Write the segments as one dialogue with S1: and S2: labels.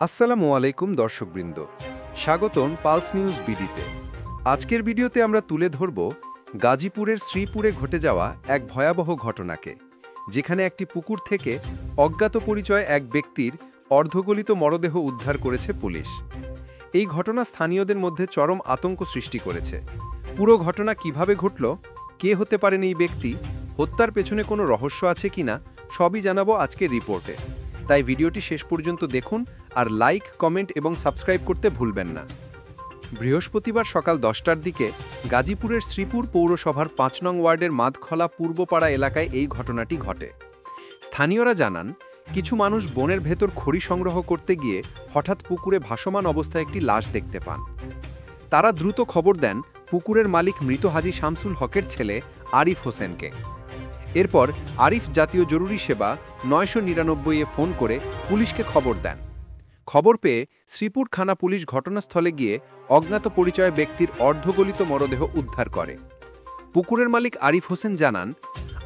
S1: আসসালামু আলাইকুম দর্শকবৃন্দ, স্বাগতম পালস নিউজ বিডিতে। আজকের ভিডিওতে আমরা তুলে ধরব গাজীপুরের শ্রীপুরে ঘটে যাওয়া এক ভয়াবহ ঘটনাকে, যেখানে একটি পুকুর থেকে অজ্ঞাত পরিচয় এক ব্যক্তির অর্ধগলিত মরদেহ উদ্ধার করেছে পুলিশ। এই ঘটনা স্থানীয়দের মধ্যে চরম আতঙ্ক সৃষ্টি করেছে। পুরো ঘটনা কিভাবে ঘটল, কে হতে পারেন এই ব্যক্তি, হত্যার পেছনে কোনো রহস্য আছে কিনা, সবই জানাবো আজকের রিপোর্টে। তাই ভিডিওটি শেষ পর্যন্ত দেখুন আর লাইক, কমেন্ট এবং সাবস্ক্রাইব করতে ভুলবেন না। বৃহস্পতিবার সকাল 10টার দিকে গাজীপুরের শ্রীপুর পৌরসভার ৫ নং ওয়ার্ডের মাদখলা পূর্বপাড়া এলাকায় এই ঘটনাটি ঘটে। স্থানীয়রা জানান, কিছু মানুষ বনের ভেতর খড়ি সংগ্রহ করতে গিয়ে হঠাৎ পুকুরে ভাসমান অবস্থায় একটি লাশ দেখতে পান। তারা দ্রুত খবর দেন পুকুরের মালিক মৃত হাজী শামসুল হকের ছেলে আরিফ হোসেনকে। এরপর আরিফ জাতীয় জরুরি সেবা ৯৯৯-এ ফোন করে পুলিশকে খবর দেন। খবর পেয়ে শ্রীপুর থানা পুলিশ ঘটনাস্থলে গিয়ে অজ্ঞাত পরিচয় ব্যক্তির অর্ধগলিত মরদেহ উদ্ধার করে। পুকুরের মালিক আরিফ হোসেন জানান,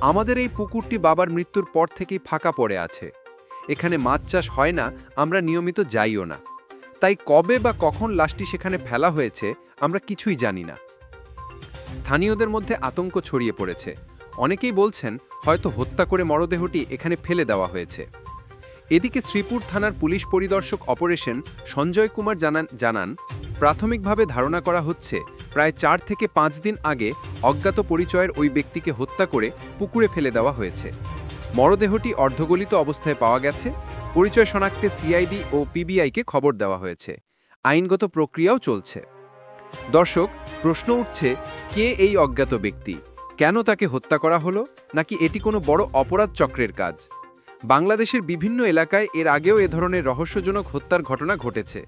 S1: আমাদের এই পুকুরটি বাবার মৃত্যুর পর থেকেই ফাঁকা পড়ে আছে। এখানে মাছ চাষ হয় না, আমরা নিয়মিত যাইও না। তাই কবে বা কখন লাশটি সেখানে ফেলা হয়েছে আমরা কিছুই জানি না। স্থানীয়দের মধ্যে আতঙ্ক ছড়িয়ে পড়েছে। অনেকেই বলছেন হয়তো হত্যা করে মরদেহটি এখানে ফেলে দেওয়া হয়েছে। এদিকে শ্রীপুর থানার পুলিশ পরিদর্শক অপারেশন সঞ্জয় কুমার জানান, প্রাথমিকভাবে ধারণা করা হচ্ছে প্রায় ৪ থেকে ৫ দিন আগে অজ্ঞাত পরিচয়ের ওই ব্যক্তিকে হত্যা করে পুকুরে ফেলে দেওয়া হয়েছে। মরদেহটি অর্ধগলিত অবস্থায় পাওয়া গেছে। পরিচয় শনাক্তে সিআইডি ও পিবিআইকে খবর দেওয়া হয়েছে। আইনগত প্রক্রিয়াও চলছে। দর্শক, প্রশ্ন উঠছে, কে এই অজ্ঞাত ব্যক্তি? কেন তাকে হত্যা করা হলো? নাকি এটি কোনো বড় অপরাধ চক্রের কাজ? বাংলাদেশের বিভিন্ন এলাকায় এর আগেও এ ধরনের রহস্যজনক হত্যার ঘটনা ঘটেছে,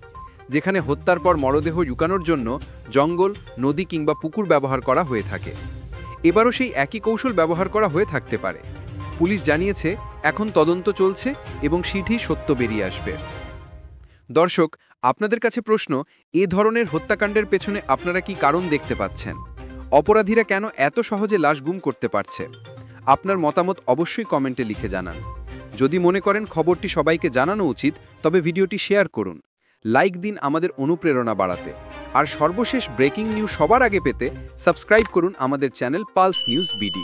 S1: যেখানে হত্যার পর মরদেহ লুকানোর জন্য জঙ্গল, নদী কিংবা পুকুর ব্যবহার করা হয়ে থাকে। এবারও সেই একই কৌশল ব্যবহার করা হয়ে থাকতে পারে। পুলিশ জানিয়েছে এখন তদন্ত চলছে এবং শীঘ্রই সত্য বেরিয়ে আসবে। দর্শক, আপনাদের কাছে প্রশ্ন, এ ধরনের হত্যাকাণ্ডের পেছনে আপনারা কি কারণ দেখতে পাচ্ছেন? অপরাধীরা কেন এত সহজে লাশ গুম করতে পারছে? আপনার মতামত অবশ্যই কমেন্টে লিখে জানান। যদি মনে করেন খবরটি সবাইকে জানানো উচিত, তবে ভিডিওটি শেয়ার করুন। লাইক দিন আমাদের অনুপ্রেরণা বাড়াতে। আর সর্বশেষ ব্রেকিং নিউজ সবার আগে পেতে সাবস্ক্রাইব করুন আমাদের চ্যানেল পালস নিউজ বিডি।